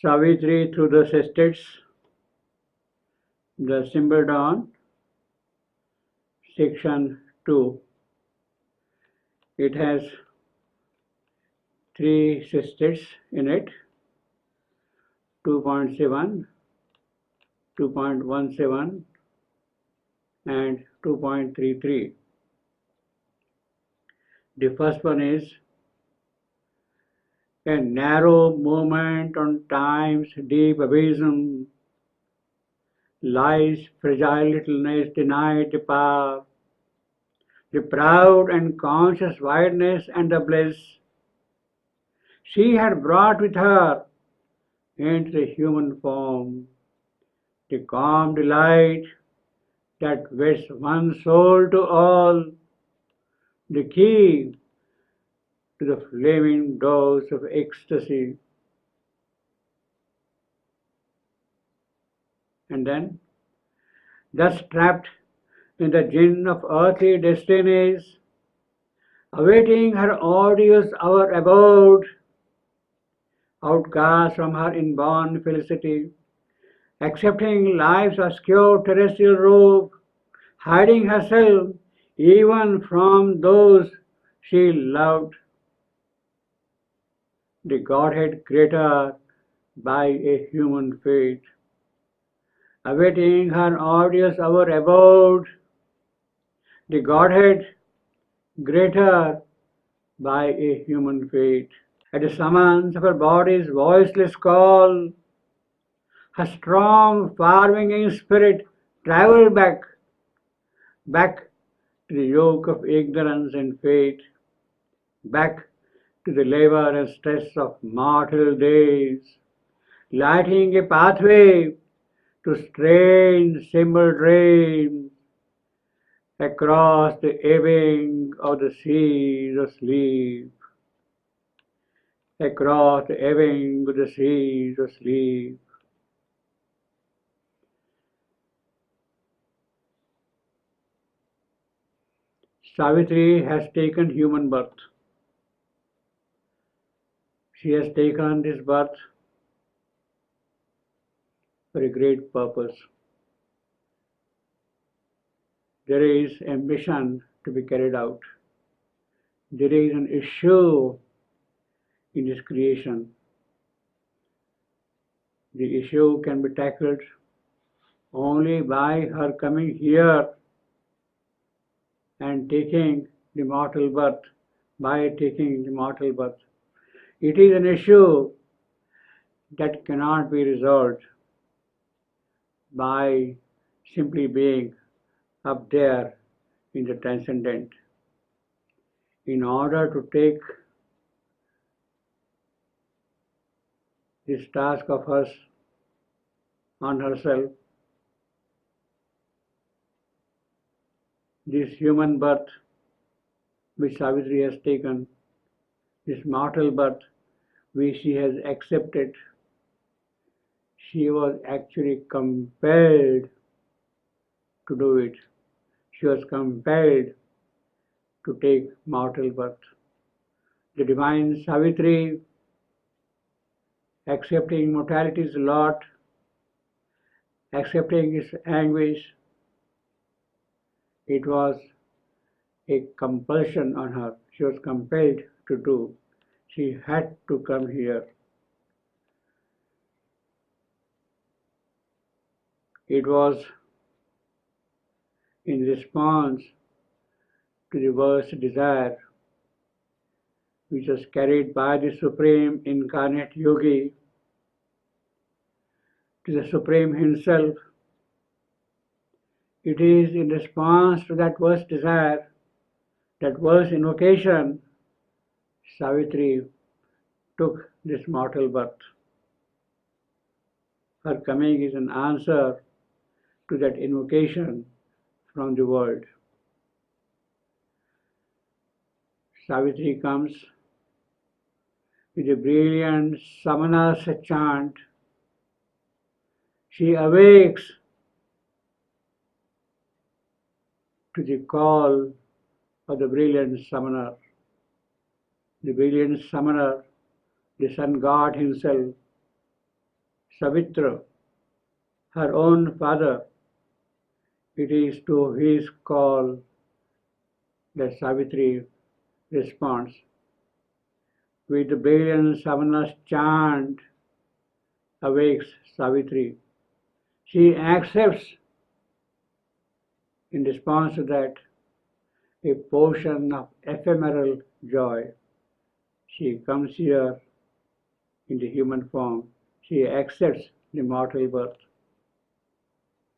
Savitri through the sestet, the symbol dawn, section 2. It has 3 sestets in it, 2.7, 2.17 and 2.33. The first one is a narrow moment on time's deep abysm lies fragile littleness denied the power, the proud and conscious wideness and the bliss she had brought with her into the human form, the calm delight that weds one soul to all, the key to the flaming doors of ecstasy. And then, thus trapped in the gin of earthly destinies, awaiting her odious hour abode, outcast from her inborn felicity, accepting life's obscure terrestrial robe, hiding herself even from those she loved, the Godhead greater by a human fate, awaiting her odious hour abode, the Godhead greater by a human fate. At the summons of her body's voiceless call, her strong, far-winging spirit travelled back to the yoke of ignorance and fate, back to the labor and stress of mortal days, lighting a pathway to strange symbol dreams across the ebbing of the seas of sleep, across the ebbing of the seas of sleep. Savitri has taken human birth. She has taken this birth for a great purpose. There is a mission to be carried out. There is an issue in this creation. The issue can be tackled only by her coming here and taking the mortal birth, by taking the mortal birth. It is an issue that cannot be resolved by simply being up there in the transcendent. In order to take this task of hers on herself, this human birth which Savitri has taken, this mortal birth which she has accepted, she was actually compelled to do it. She was compelled to take mortal birth. The divine Savitri, accepting mortality's lot, accepting its anguish, it was a compulsion on her. She was compelled to do. She had to come here. It was in response to the worst desire which was carried by the Supreme Incarnate Yogi to the Supreme Himself. It is in response to that worst desire, that worst invocation, Savitri took this mortal birth. Her coming is an answer to that invocation from the world. Savitri comes with a brilliant Samanasa chant. She awakes to the call of the brilliant summoner. The brilliant summoner, the sun god himself, Savitra, her own father, it is to his call that Savitri responds. With the brilliant Savana's chant awakes Savitri. She accepts in response to that a portion of ephemeral joy. She comes here in the human form. She accepts the mortal birth.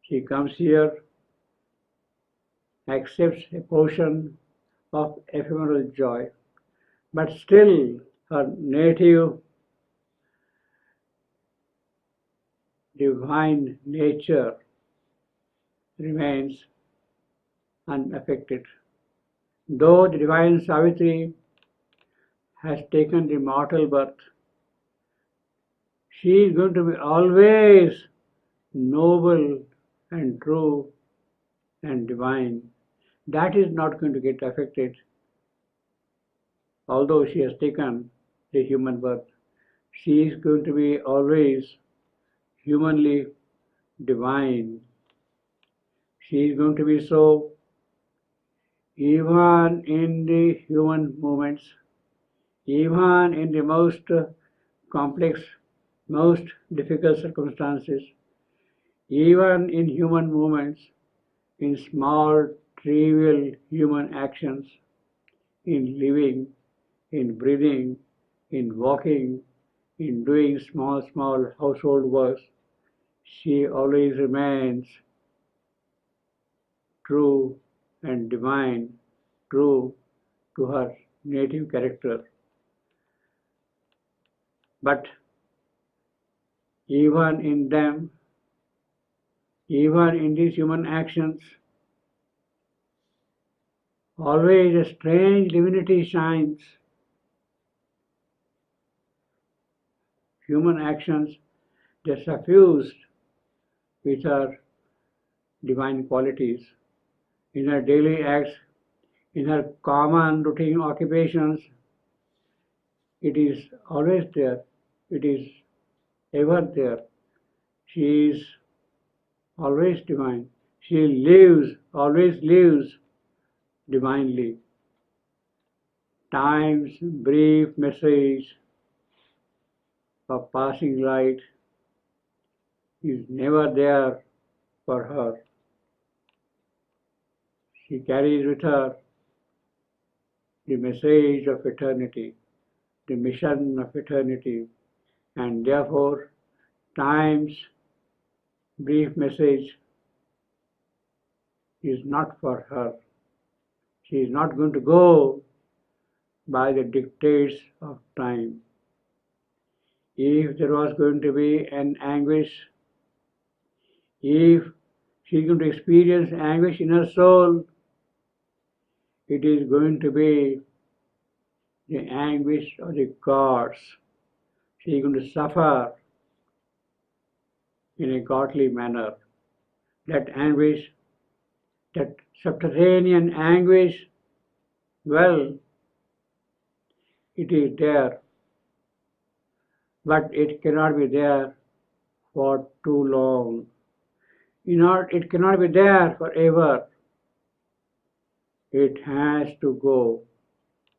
She comes here, accepts a portion of ephemeral joy, but still her native divine nature remains unaffected. Though the divine Savitri has taken the mortal birth, she is going to be always noble and true and divine. That is not going to get affected. Although she has taken the human birth, she is going to be always humanly divine. She is going to be so even in the human movements, even in the most complex, most difficult circumstances, even in human movements, in small, trivial human actions, in living, in breathing, in walking, in doing small, small household works, she always remains true and divine, true to her native character. But even in them, even in these human actions, always a strange divinity shines. Human actions, they're suffused with her divine qualities. In her daily acts, in her common routine occupations, it is always there. It is ever there. She is always divine. She lives, always lives divinely. Time's brief message of passing light is never there for her. She carries with her the message of eternity, the mission of eternity, and therefore time's brief message is not for her. She is not going to go by the dictates of time. If there was going to be an anguish, if she is going to experience anguish in her soul, it is going to be the anguish of the gods. She is going to suffer in a godly manner. That anguish, that subterranean anguish, well, it is there, but it cannot be there for too long. It cannot be there forever. It has to go.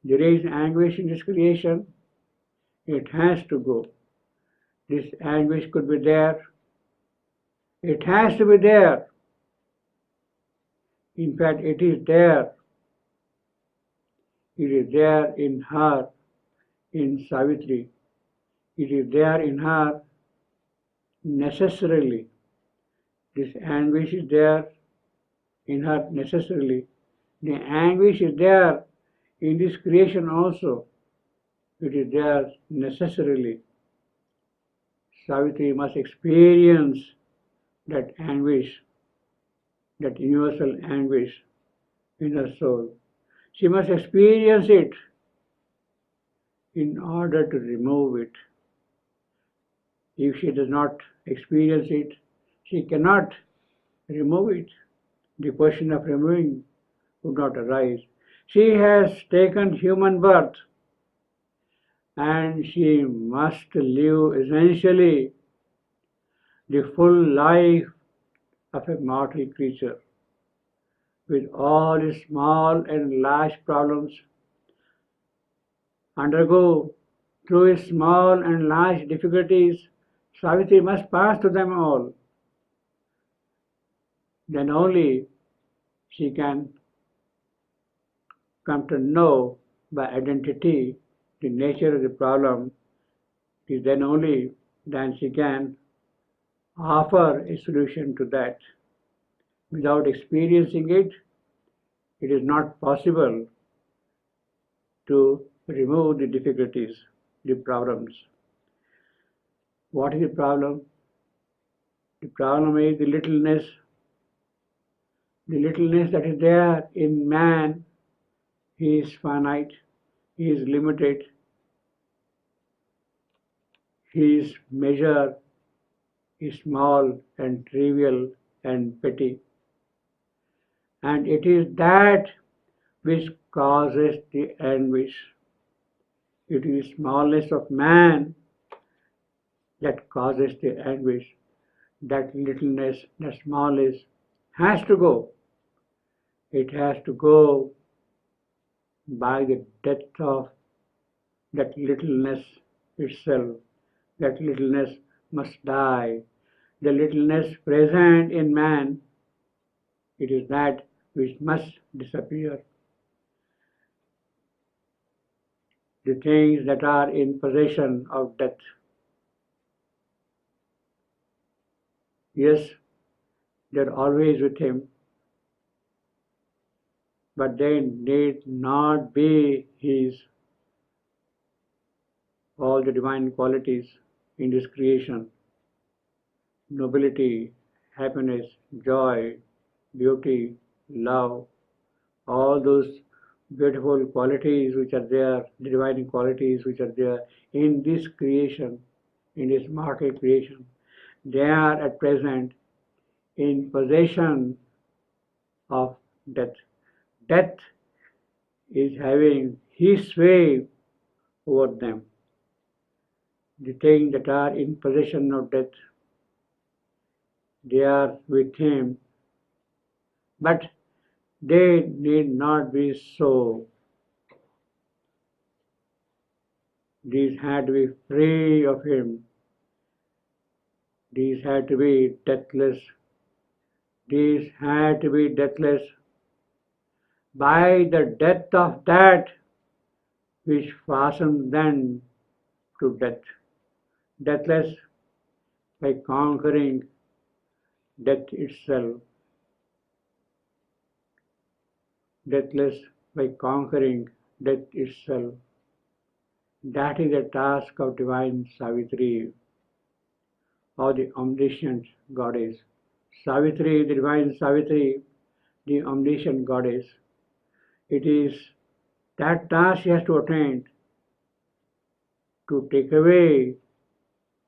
There is anguish in this creation. It has to go. This anguish could be there. It has to be there. In fact, it is there. It is there in her, in Savitri. It is there in her necessarily. This anguish is there in her necessarily. The anguish is there in this creation also. It is there necessarily. Savitri must experience that anguish, that universal anguish in her soul. She must experience it in order to remove it. If she does not experience it, she cannot remove it. The question of removing would not arise. She has taken human birth and she must live essentially the full life of a mortal creature, with all its small and large problems, undergo through its small and large difficulties. Savitri must pass through them all. Then only she can come to know by identity the nature of the problem. It is then only then she can offer a solution to that. Without experiencing it, it is not possible to remove the difficulties, the problems. What is the problem? The problem is the littleness that is there in man. He is finite, he is limited, his measure is small and trivial and petty. And it is that which causes the anguish. It is smallness of man that causes the anguish. That littleness, that smallness has to go. It has to go by the death of that littleness itself. That littleness must die. The littleness present in man, it is that which must disappear. The things that are in possession of death, yes, they're always with him, but they need not be his. All the divine qualities in this creation, nobility, happiness, joy, beauty, love, all those beautiful qualities which are there, the divine qualities which are there in this creation, in this mortal creation, they are at present in possession of death. Death is having his sway over them. The things that are in possession of death, they are with him, but they need not be so. These had to be free of him. These had to be deathless. These had to be deathless by the death of that which fastened them to death. Deathless by conquering death itself. Deathless by conquering death itself. That is the task of divine Savitri, or the omniscient goddess. Savitri, the divine Savitri, the omniscient goddess. It is that task she has to attain, to take away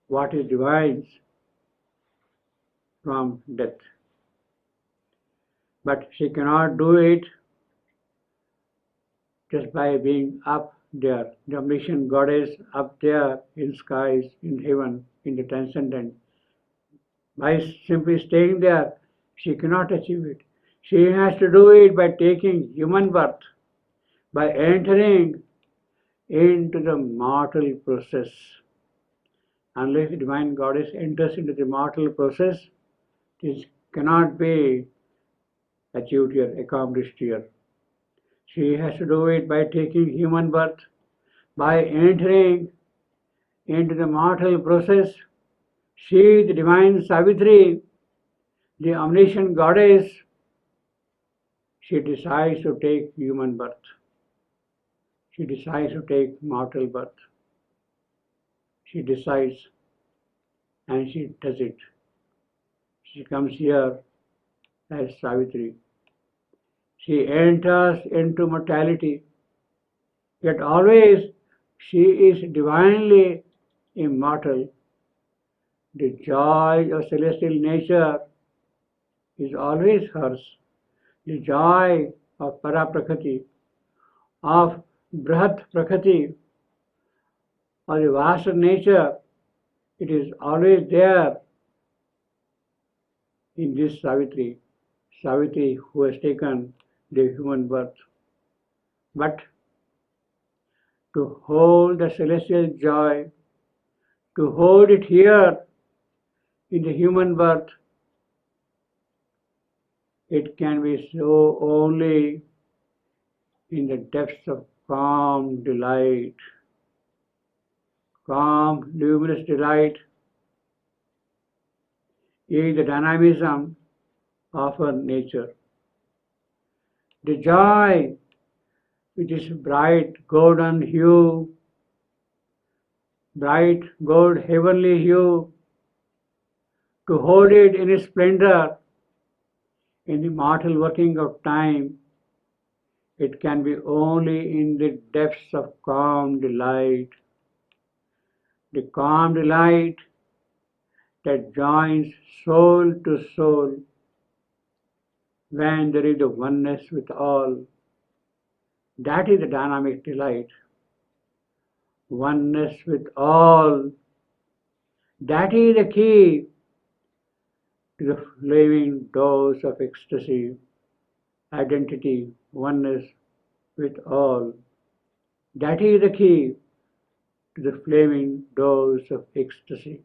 what is divine from death. But she cannot do it just by being up there, the omniscient goddess up there in skies, in heaven, in the transcendent. By simply staying there, she cannot achieve it. She has to do it by taking human birth, by entering into the mortal process. Unless the divine goddess enters into the mortal process, this cannot be achieved here, accomplished here. She has to do it by taking human birth, by entering into the mortal process. She, the divine Savitri, the omniscient goddess, she decides to take human birth. She decides to take mortal birth. She decides, and she does it. She comes here as Savitri. She enters into mortality, yet always she is divinely immortal. The joy of celestial nature is always hers. The joy of Paraprakriti, of Brihat Prakriti, of the vast nature, it is always there in this Savitri who has taken the human birth. But to hold the celestial joy, to hold it here in the human birth, it can be so only in the depths of calm delight, calm, luminous delight is the dynamism of our nature. The joy with its bright golden hue, bright gold heavenly hue, to hold it in its splendor in the mortal working of time, it can be only in the depths of calm delight. The calm delight that joins soul to soul when there is a oneness with all. That is the dynamic delight. Oneness with all. That is the key to the flaming doors of ecstasy, identity, oneness with all. That is the key to the flaming doors of ecstasy.